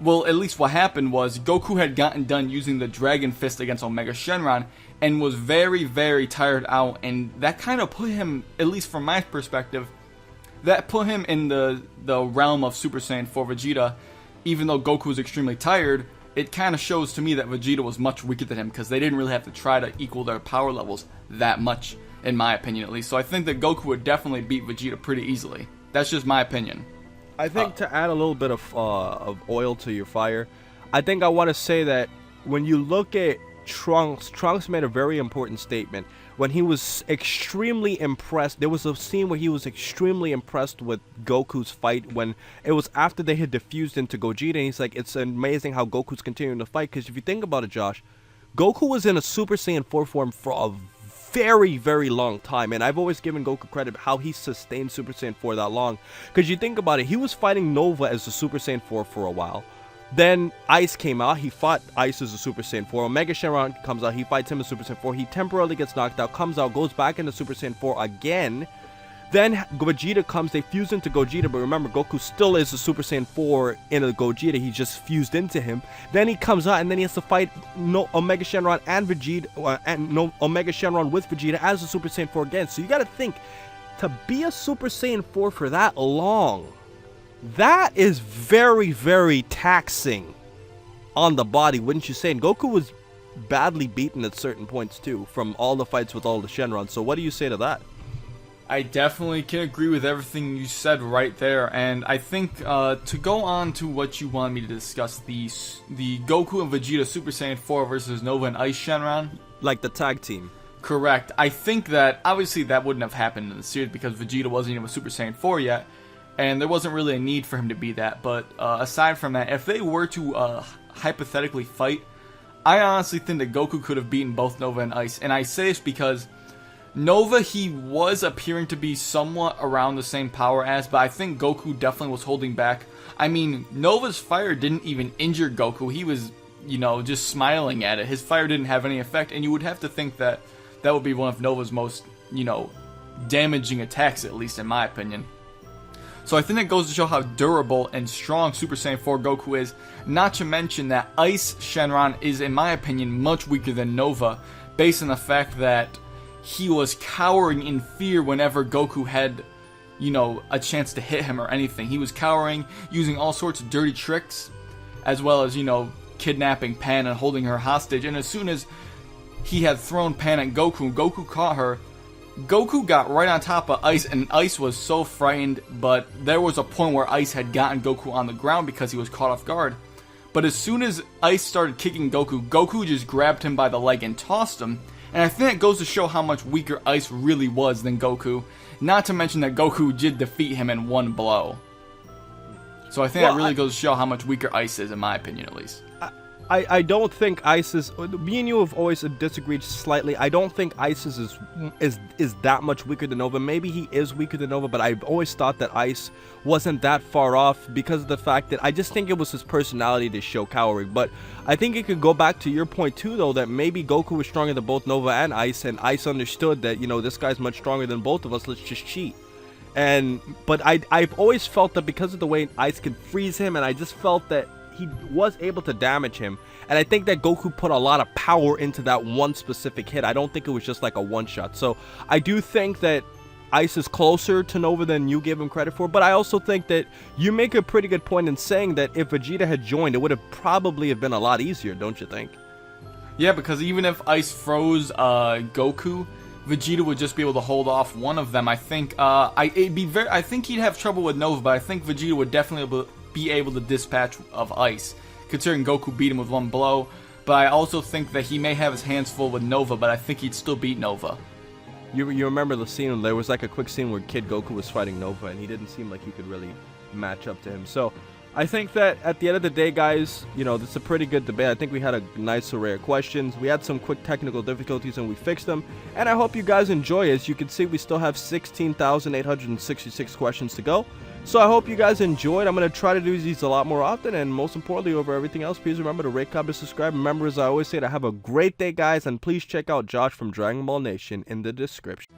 well, at least what happened was Goku had gotten done using the Dragon Fist against Omega Shenron and was very, very tired out. And that kind of put him, at least from my perspective, that put him in the realm of Super Saiyan 4 Vegeta. Even though Goku was extremely tired, it kind of shows to me that Vegeta was much weaker than him because they didn't really have to try to equal their power levels that much, in my opinion at least. So I think that Goku would definitely beat Vegeta pretty easily. That's just my opinion. I think to add a little bit of oil to your fire, I think I want to say that when you look at Trunks made a very important statement when he was extremely impressed. There was a scene where he was extremely impressed with Goku's fight when it was after they had diffused into Gogeta, and he's like, it's amazing how Goku's continuing to fight, because if you think about it, Josh, Goku was in a Super Saiyan 4 form for a very, very long time, and I've always given Goku credit how he sustained Super Saiyan 4 that long, because you think about it, he was fighting Nova as a Super Saiyan 4 for a while. Then Ice came out, he fought Ice as a Super Saiyan 4. Omega Shenron comes out, he fights him as Super Saiyan 4. He temporarily gets knocked out, comes out, goes back into Super Saiyan 4 again. Then Vegeta comes, they fuse into Gogeta, but remember, Goku still is a Super Saiyan 4 in a Gogeta, he just fused into him. Then he comes out, and then he has to fight Omega Shenron and Vegeta, Omega Shenron with Vegeta as a Super Saiyan 4 again. So you gotta think, to be a Super Saiyan 4 for that long, that is very, very taxing on the body, wouldn't you say? And Goku was badly beaten at certain points too, from all the fights with all the Shenron. So what do you say to that? I definitely can agree with everything you said right there, and I think to go on to what you wanted me to discuss, the Goku and Vegeta Super Saiyan 4 versus Nova and Ice Shenron, like the tag team. Correct. I think that obviously that wouldn't have happened in the series because Vegeta wasn't even a Super Saiyan 4 yet, and there wasn't really a need for him to be that. But aside from that, if they were to hypothetically fight, I honestly think that Goku could have beaten both Nova and Ice. And I say this because Nova, he was appearing to be somewhat around the same power as, but I think Goku definitely was holding back. I mean, Nova's fire didn't even injure Goku. He was, just smiling at it. His fire didn't have any effect, and you would have to think that that would be one of Nova's most, damaging attacks, at least in my opinion. So I think that goes to show how durable and strong Super Saiyan 4 Goku is, not to mention that Ice Shenron is, in my opinion, much weaker than Nova, based on the fact that he was cowering in fear whenever Goku had, a chance to hit him or anything. He was cowering, using all sorts of dirty tricks, as well as, kidnapping Pan and holding her hostage. And as soon as he had thrown Pan at Goku, Goku caught her, Goku got right on top of Ice, and Ice was so frightened, but there was a point where Ice had gotten Goku on the ground because he was caught off guard. But as soon as Ice started kicking Goku, Goku just grabbed him by the leg and tossed him. And I think it goes to show how much weaker Ice really was than Goku. Not to mention that Goku did defeat him in one blow. So I think that really goes to show how much weaker Ice is, in my opinion at least. I don't think Ice is... Me and you have always disagreed slightly. I don't think Ice is that much weaker than Nova. Maybe he is weaker than Nova, but I've always thought that Ice wasn't that far off because of the fact that I just think it was his personality to show cowering. But I think it could go back to your point too, though, that maybe Goku was stronger than both Nova and Ice understood that, this guy's much stronger than both of us, let's just cheat. But I've always felt that because of the way Ice can freeze him, and I just felt that he was able to damage him, and I think that Goku put a lot of power into that one specific hit. I don't think it was just like a one-shot. So I do think that Ice is closer to Nova than you give him credit for, but I also think that you make a pretty good point in saying that if Vegeta had joined, it would have probably have been a lot easier, don't you think? Yeah, because even if Ice froze Goku, Vegeta would just be able to hold off one of them. I think I think he'd have trouble with Nova, but I think Vegeta would definitely be able to dispatch of Ice, considering Goku beat him with one blow. But I also think that he may have his hands full with Nova, but I think he'd still beat Nova. You remember the scene, there was like a quick scene where Kid Goku was fighting Nova, and he didn't seem like he could really match up to him. So I think that at the end of the day, guys, you know, this is a pretty good debate. I think we had a nice array of questions. We had some quick technical difficulties and we fixed them. And I hope you guys enjoy. As you can see, we still have 16,866 questions to go. So I hope you guys enjoyed. I'm going to try to do these a lot more often. And most importantly, over everything else, please remember to rate, comment, subscribe. Remember, as I always say, to have a great day, guys. And please check out Josh from Dragon Ball Nation in the description.